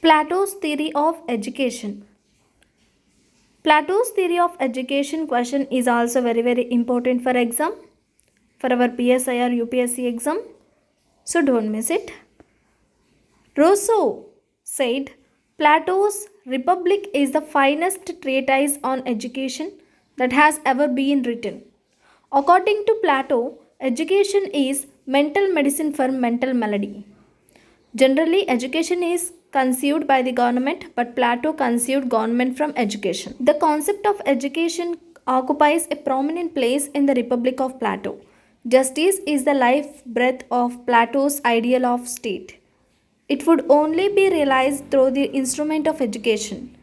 Plato's theory of education. Plato's theory of education question is also very important for exam, for our PSI or UPSC exam. So don't miss it. Rousseau said Plato's Republic is the finest treatise on education that has ever been written. According to Plato, education is mental medicine for mental malady. Generally, education is conceived by the government, but Plato conceived government from education. The concept of education occupies a prominent place in the Republic of Plato. Justice is the life breath of Plato's ideal of state. It would only be realized through the instrument of education.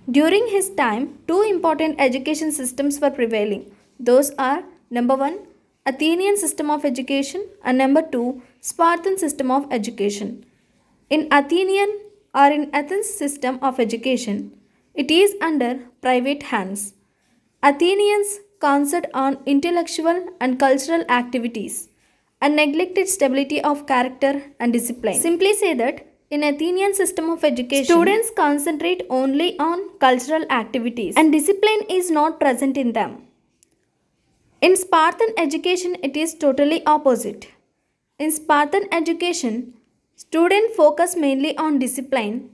During his time, two important education systems were prevailing. Those are number 1, Athenian system of education, and number 2, Spartan system of education. In Athens system of education, it is under private hands. Athenians concentrated on intellectual and cultural activities and neglected stability of character and discipline. Simply say that in Athenian system of education, students concentrate only on cultural activities and discipline is not present in them. In Spartan education, it is totally opposite. In Spartan education, students focus mainly on discipline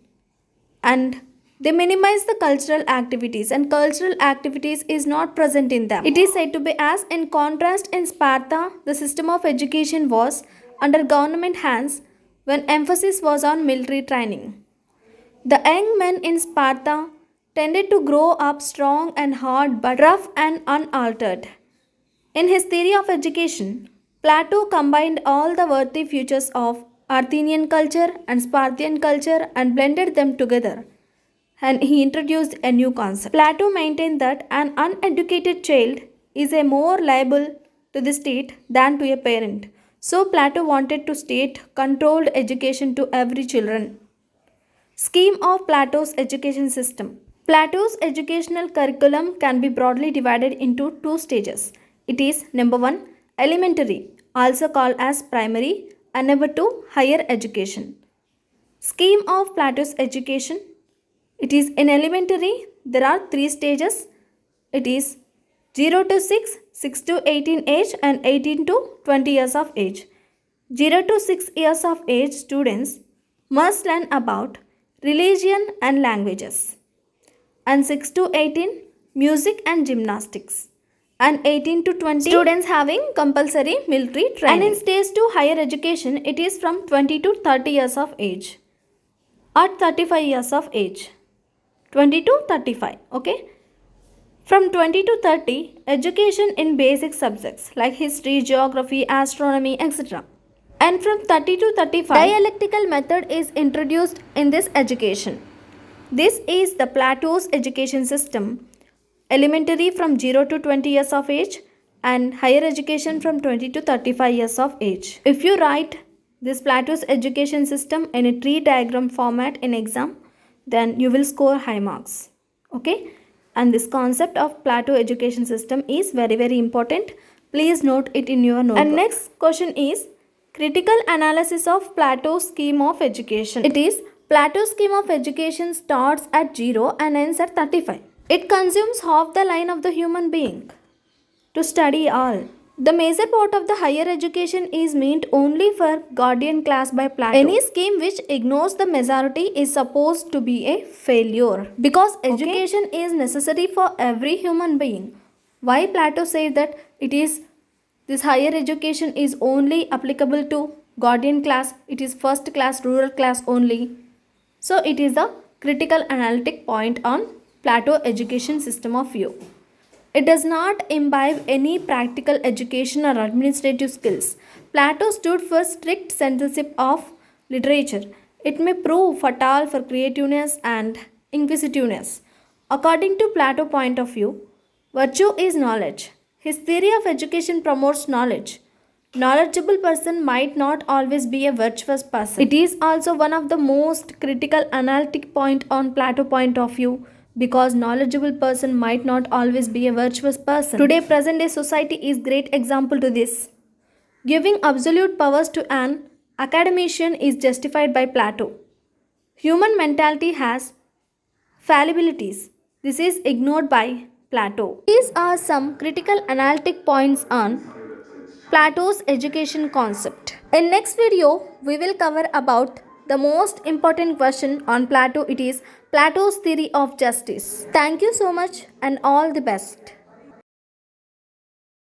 and they minimize the cultural activities, and cultural activities is not present in them. It is said to be as in contrast in Sparta, the system of education was under government hands when emphasis was on military training. The young men in Sparta tended to grow up strong and hard but rough and unaltered. In his theory of education, Plato combined all the worthy features of Athenian culture and Spartan culture and blended them together, and he introduced a new concept. Plato maintained that an uneducated child is a more liable to the state than to a parent. So Plato wanted to state controlled education to every children. Scheme of Plato's education system. Plato's educational curriculum can be broadly divided into two stages. It is number 1, elementary, also called as primary, and number 2, higher education. Scheme of Plato's education. It is in elementary, there are 3 stages. It is 0 to 6, 6 to 18 age, and 18 to 20 years of age. 0 to 6 years of age students must learn about religion and languages. And 6 to 18, music and gymnastics. And 18 to 20, students having compulsory military training. And in stage 2 higher education, it is from 20 to 30 years of age or 35 years of age. 20 to 35, okay? From 20 to 30, education in basic subjects like history, geography, astronomy, etc. And from 30 to 35, dialectical method is introduced in this education. This is the Plato's education system. Elementary from 0 to 20 years of age and higher education from 20 to 35 years of age. If you write this Plato's education system in a tree diagram format in exam, then you will score high marks. Okay? And this concept of Plato education system is very important. Please note it in your notebook. And next question is critical analysis of Plato's scheme of education. It is Plato's scheme of education starts at 0 and ends at 35. It consumes half the line of the human being to study all. The major part of the higher education is meant only for guardian class by Plato. Any scheme which ignores the majority is supposed to be a failure because education is necessary for every human being. Why Plato said that this higher education is only applicable to guardian class, it is first class, rural class only. So it is the critical analytic point on Plato education system of view. It does not imbibe any practical education or administrative skills. Plato stood for strict censorship of literature. It may prove fatal for creativeness and inquisitiveness. According to Plato's point of view, virtue is knowledge. His theory of education promotes knowledge. Knowledgeable person might not always be a virtuous person. It is also one of the most critical analytic point on Plato's point of view because knowledgeable person might not always be a virtuous person. Today present day society is great example to this. Giving absolute powers to an academician is justified by Plato. Human mentality has fallibilities. This is ignored by Plato. These are some critical analytic points on Plato's education concept. In next video, we will cover about the most important question on Plato. It is Plato's theory of justice. Thank you so much and all the best.